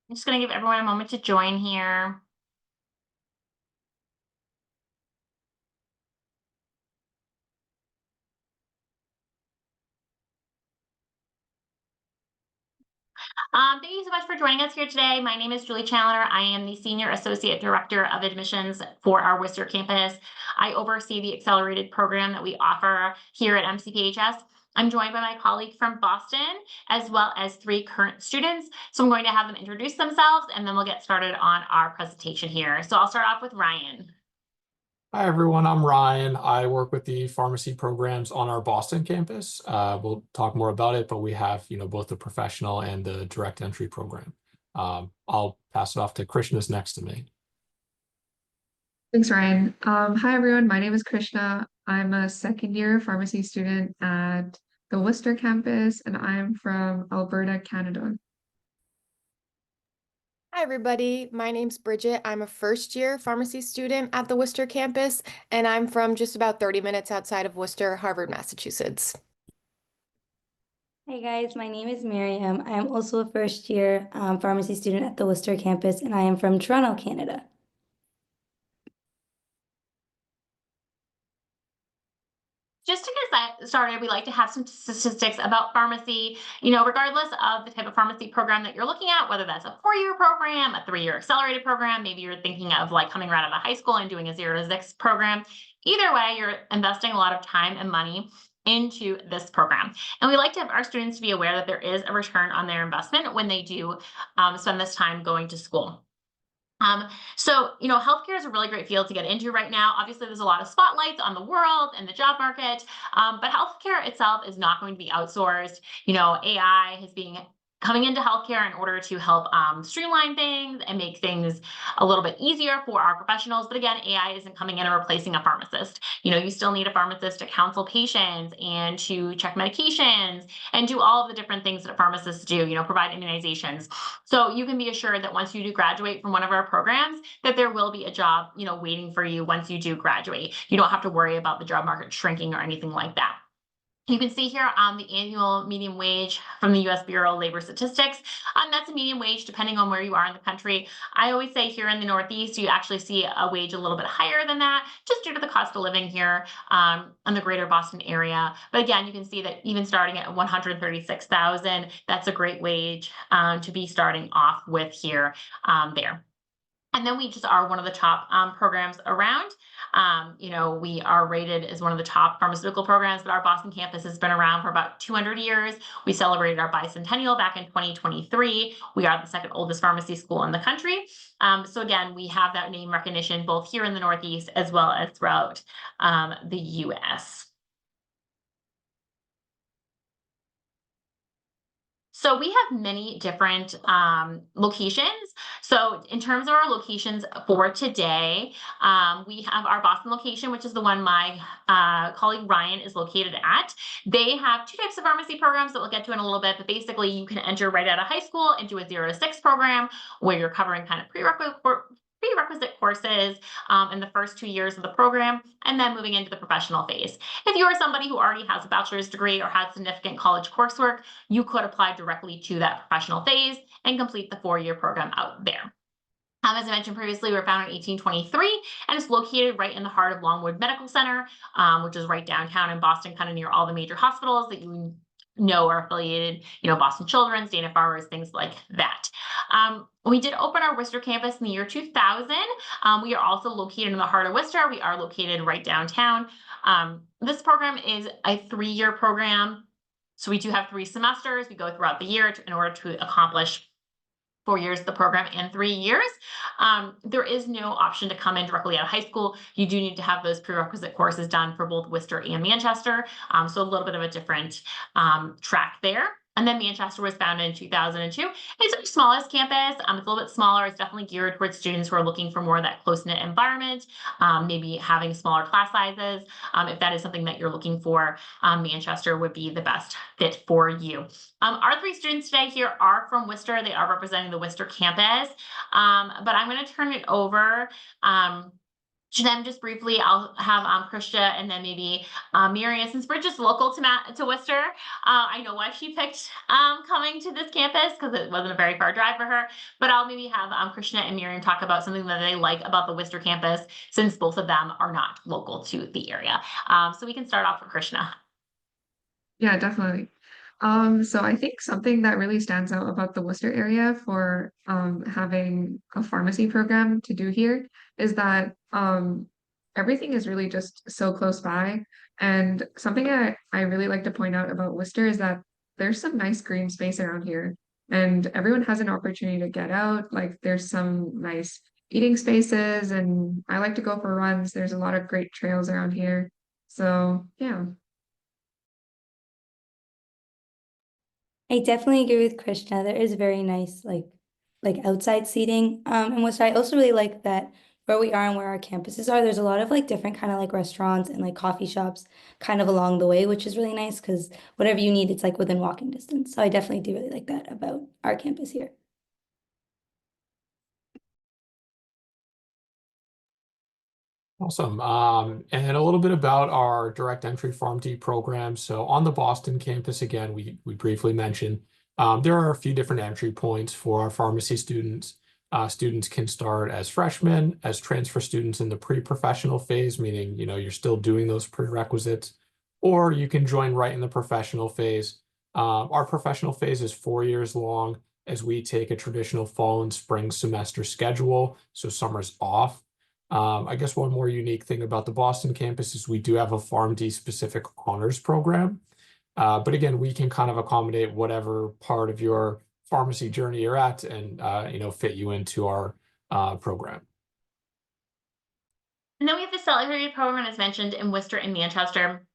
I'm just going to give everyone a moment to join here. Thank you so much for joining us here today. My name is Julie Chandler. I am the Senior Associate Director of Admissions for our Worcester campus. I oversee the accelerated program that we offer here at MCPHS. I'm joined by my colleague from Boston, as well as three current students. So I'm going to have them introduce themselves, and then we'll get started on our presentation here. So I'll start off with Ryan. Hi, everyone. I'm Ryan. I work with the pharmacy programs on our Boston campus. We'll talk more about it, but we have, both the professional and the direct entry program. I'll pass it off to Krishna's next to me. Thanks, Ryan. Hi, everyone. My name is Krishna. I'm a second year pharmacy student at the Worcester campus, and I'm from Alberta, Canada. Hi, everybody. My name's Bridget. I'm a first year pharmacy student at the Worcester campus, and I'm from just about 30 minutes outside of Worcester, Harvard, Massachusetts. Hey guys, my name is Miriam. I am also a first year pharmacy student at the Worcester campus, and I am from Toronto, Canada. Just to get that started, we like to have some statistics about pharmacy, regardless of the type of pharmacy program that you're looking at, whether that's a 4-year program, a 3-year accelerated program, maybe you're thinking of like coming right out of high school and doing a 0 to 6 program. Either way, you're investing a lot of time and money into this program. And we like to have our students to be aware that there is a return on their investment when they do spend this time going to school. Healthcare is a really great field to get into right now. Obviously, there's a lot of spotlights on the world and the job market, but healthcare itself is not going to be outsourced. AI has been coming into healthcare in order to help streamline things and make things a little bit easier for our professionals. But again, AI isn't coming in and replacing a pharmacist. You still need a pharmacist to counsel patients and to check medications and do all of the different things that pharmacists do, provide immunizations. So you can be assured that once you do graduate from one of our programs, that there will be a job, waiting for you once you do graduate. You don't have to worry about the job market shrinking or anything like that. You can see here the annual median wage from the US Bureau of Labor Statistics. That's a median wage depending on where you are in the country. I always say here in the Northeast, you actually see a wage a little bit higher than that, just due to the cost of living here in the greater Boston area. But again, you can see that even starting at 136,000, that's a great wage to be starting off with here there. And then we just are one of the top programs around. We are rated as one of the top pharmaceutical programs, but our Boston campus has been around for about 200 years. We celebrated our bicentennial back in 2023. We are the second oldest pharmacy school in the country. So again, we have that name recognition both here in the Northeast as well as throughout the US. So we have many different locations. So in terms of our locations for today, we have our Boston location, which is the one my colleague Ryan is located at. They have two types of pharmacy programs that we'll get to in a little bit, but basically you can enter right out of high school into a 0 to 6 program where you're covering kind of prerequisite courses in the first 2 years of the program, and then moving into the professional phase. If you are somebody who already has a bachelor's degree or has significant college coursework, you could apply directly to that professional phase and complete the 4-year program out there. As I mentioned previously, we were founded in 1823, and it's located right in the heart of Longwood Medical Center, which is right downtown in Boston, kind of near all the major hospitals that you know are affiliated, Boston Children's, Dana-Farber's, things like that. We did open our Worcester campus in the year 2000. We are also located in the heart of Worcester. We are located right downtown. This program is a 3-year program. So we do have 3 semesters. We go throughout the year in order to accomplish 4 years of the program and 3 years. There is no option to come in directly out of high school. You do need to have those prerequisite courses done for both Worcester and Manchester. So a little bit of a different track there. And then Manchester was founded in 2002. It's our smallest campus. It's a little bit smaller. It's definitely geared towards students who are looking for more of that close-knit environment, maybe having smaller class sizes. If that is something that you're looking for, Manchester would be the best fit for you. Our 3 students today here are from Worcester. They are representing the Worcester campus. But I'm going to turn it over Then just briefly, I'll have Krista and then maybe Miriam, since Bridget's local to Worcester. I know why she picked coming to this campus because it wasn't a very far drive for her. But I'll maybe have Krishna and Miriam talk about something that they like about the Worcester campus, since both of them are not local to the area. So we can start off with Krishna. Yeah, definitely. So I think something that really stands out about the Worcester area for having a pharmacy program to do here is that everything is really just so close by. And something I really like to point out about Worcester is that there's some nice green space around here, and everyone has an opportunity to get out. Like there's some nice eating spaces, and I like to go for runs. There's a lot of great trails around here. So yeah. I definitely agree with Krishna. There is very nice like outside seating. And what I also really like that where we are and where our campuses are, there's a lot of like different kind of like restaurants and like coffee shops kind of along the way, which is really nice because whatever you need, it's like within walking distance. So I definitely do really like that about our campus here. Awesome. And a little bit about our direct entry PharmD program. So on the Boston campus, again, we briefly mentioned there are a few different entry points for our pharmacy students. Students can start as freshmen, as transfer students in the pre-professional phase, meaning you're still doing those prerequisites, or you can join right in the professional phase. Our professional phase is 4 years long, as we take a traditional fall and spring semester schedule, so summer's off. I guess one more unique thing about the Boston campus is we do have a PharmD specific honors program. But again, we can kind of accommodate whatever part of your pharmacy journey you're at and fit you into our program. And then we have the celebrity program, as mentioned, in Worcester and Manchester.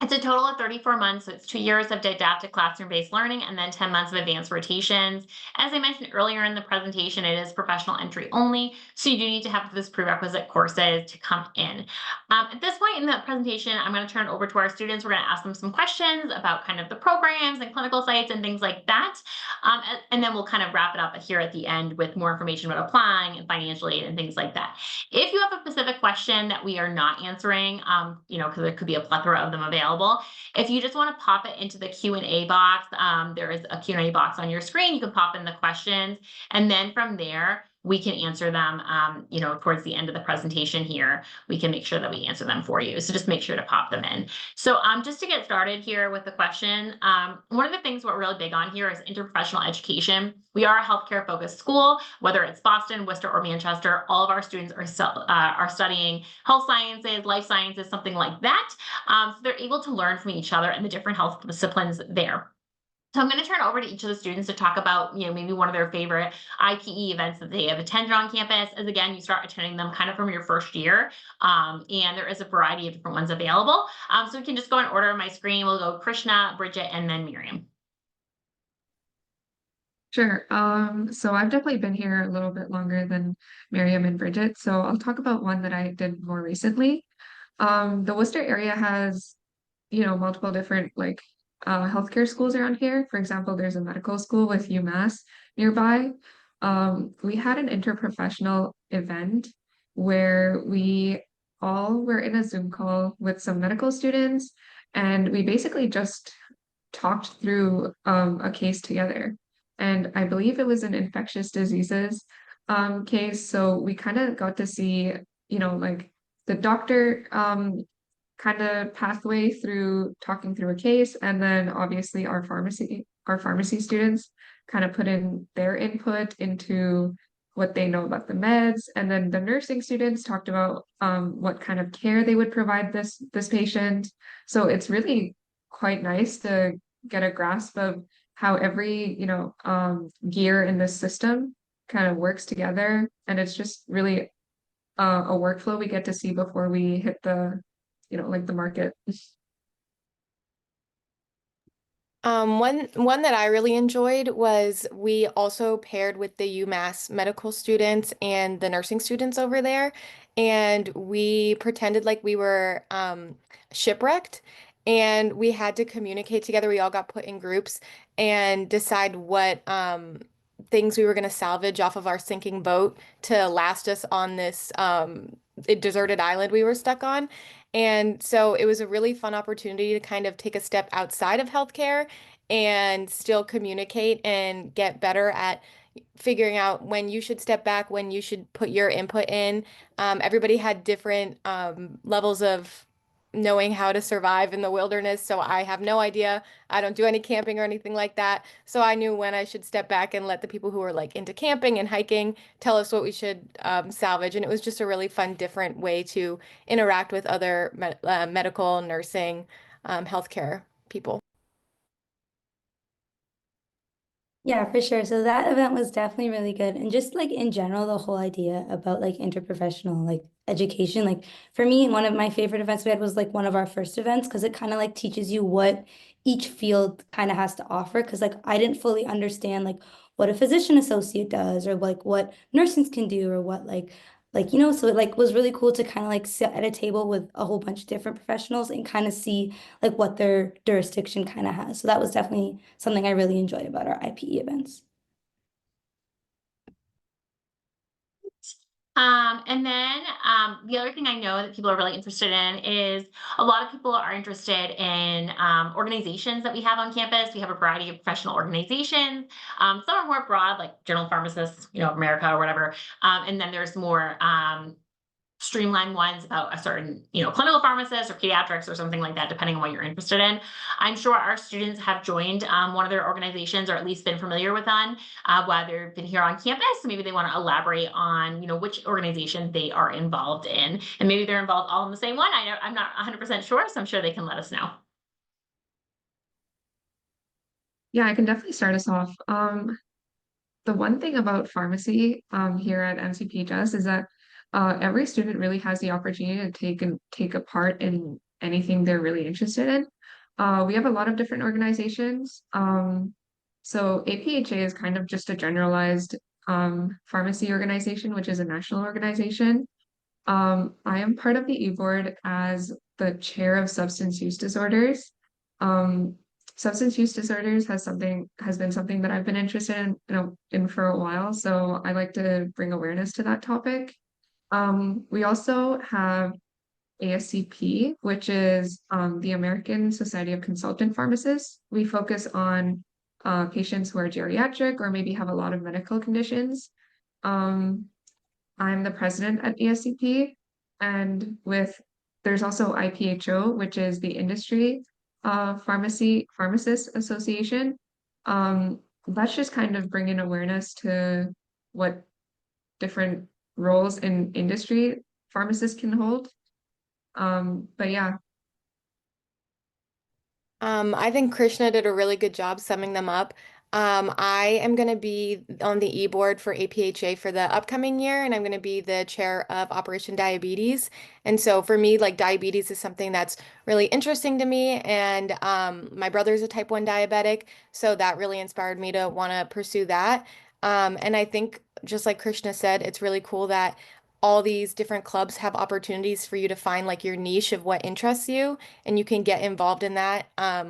It's a total of 34 months, so it's 2 years of didactic classroom-based learning and then 10 months of advanced rotations. As I mentioned earlier in the presentation, it is professional entry only, so you do need to have those prerequisite courses to come in. At this point in the presentation, I'm going to turn it over to our students. We're going to ask them some questions about kind of the programs and clinical sites and things like that. And then we'll kind of wrap it up here at the end with more information about applying and financial aid and things like that. If you have a specific question that we are not answering, because there could be a plethora of them available, if you just want to pop it into the Q&A box, there is a Q&A box on your screen. You can pop in the questions, and then from there, we can answer them, towards the end of the presentation here. We can make sure that we answer them for you. So just make sure to pop them in. So just to get started here with the question, one of the things we're really big on here is interprofessional education. We are a healthcare focused school, whether it's Boston, Worcester, or Manchester. All of our students are studying health sciences, life sciences, something like that. So they're able to learn from each other and the different health disciplines there. So I'm going to turn over to each of the students to talk about, maybe one of their favorite IPE events that they have attended on campus. As again, you start attending them kind of from your first year, and there is a variety of different ones available. So we can just go in order on my screen. We'll go Krishna, Bridget, and then Miriam. Sure. So I've definitely been here a little bit longer than Miriam and Bridget. So I'll talk about one that I did more recently. The Worcester area has, multiple different healthcare schools around here. For example, there's a medical school with UMass nearby. We had an interprofessional event where we all were in a Zoom call with some medical students, and we basically just talked through a case together. And I believe it was an infectious diseases case. So we kind of got to see, the doctor kind of pathway through talking through a case, and then obviously our pharmacy students kind of put in their input into what they know about the meds, and then the nursing students talked about what kind of care they would provide this patient. So it's really quite nice to get a grasp of how every gear in this system kind of works together, and it's just really a workflow we get to see before we hit the the market. One that I really enjoyed was we also paired with the UMass medical students and the nursing students over there, and we pretended like we were shipwrecked, and we had to communicate together. We all got put in groups and decide things we were going to salvage off of our sinking boat to last us on this deserted island we were stuck on. And so it was a really fun opportunity to kind of take a step outside of healthcare and still communicate and get better at figuring out when you should step back, when you should put your input in. Everybody had different levels of knowing how to survive in the wilderness. So I have no idea. I don't do any camping or anything like that. So I knew when I should step back and let the people who are like into camping and hiking tell us what we should salvage. And it was just a really fun, different way to interact with other medical, nursing, healthcare people. Yeah, for sure. So that event was definitely really good. And just like in general, the whole idea about like interprofessional like education, like for me, one of my favorite events we had was like one of our first events because it kind of like teaches you what each field kind of has to offer. Because like I didn't fully understand like what a physician associate does or like what nursing can do or what so it like was really cool to kind of like sit at a table with a whole bunch of different professionals and kind of see like what their jurisdiction kind of has. So that was definitely something I really enjoyed about our IPE events. And then the other thing I know that people are really interested in is a lot of people are interested in organizations that we have on campus. We have a variety of professional organizations. Some are more broad, like General Pharmacists, America or whatever. And then there's more streamlined ones about a certain, clinical pharmacist or pediatrics or something like that, depending on what you're interested in. I'm sure our students have joined one of their organizations or at least been familiar with one while they've been here on campus. So maybe they want to elaborate on, which organization they are involved in. And maybe they're involved all in the same one. I'm not 100% sure, so I'm sure they can let us know. Yeah, I can definitely start us off. The one thing about pharmacy here at MCPHS is that every student really has the opportunity to take a part in anything they're really interested in. We have a lot of different organizations. So APHA is kind of just a generalized pharmacy organization, which is a national organization. I am part of the e-board as the chair of substance use disorders. Substance use disorders has been something that I've been interested in for a while, so I like to bring awareness to that topic. We also have ASCP, which is the American Society of Consultant Pharmacists. We focus on patients who are geriatric or maybe have a lot of medical conditions. I'm the president at ASCP, and there's also IPHO, which is the Industry Pharmacist Association. That's just kind of bringing awareness to what different roles in industry pharmacists can hold. But yeah. I think Krishna did a really good job summing them up. I am going to be on the e-board for APHA for the upcoming year, and I'm going to be the chair of Operation Diabetes. And so for me, like diabetes is something that's really interesting to me. And my brother's a type 1 diabetic, so that really inspired me to want to pursue that. And I think, just like Krishna said, it's really cool that all these different clubs have opportunities for you to find like your niche of what interests you, and you can get involved in that,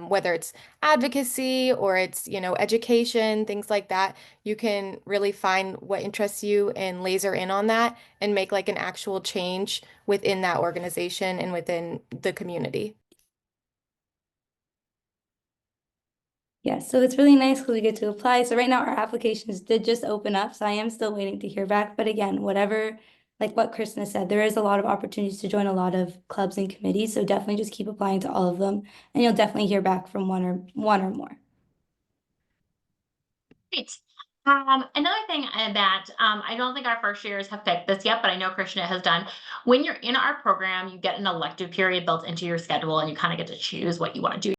whether it's advocacy or it's, education, things like that. You can really find what interests you and laser in on that and make like an actual change within that organization and within the community. Yeah, so it's really nice because we get to apply. So right now our applications did just open up, so I am still waiting to hear back. But again, like what Krishna said, there is a lot of opportunities to join a lot of clubs and committees. So definitely just keep applying to all of them, and you'll definitely hear back from one or more. Great. Another thing that I don't think our first years have picked this yet, but I know Krishna has done. When you're in our program, you get an elective period built into your schedule, and you kind of get to choose what you want to do.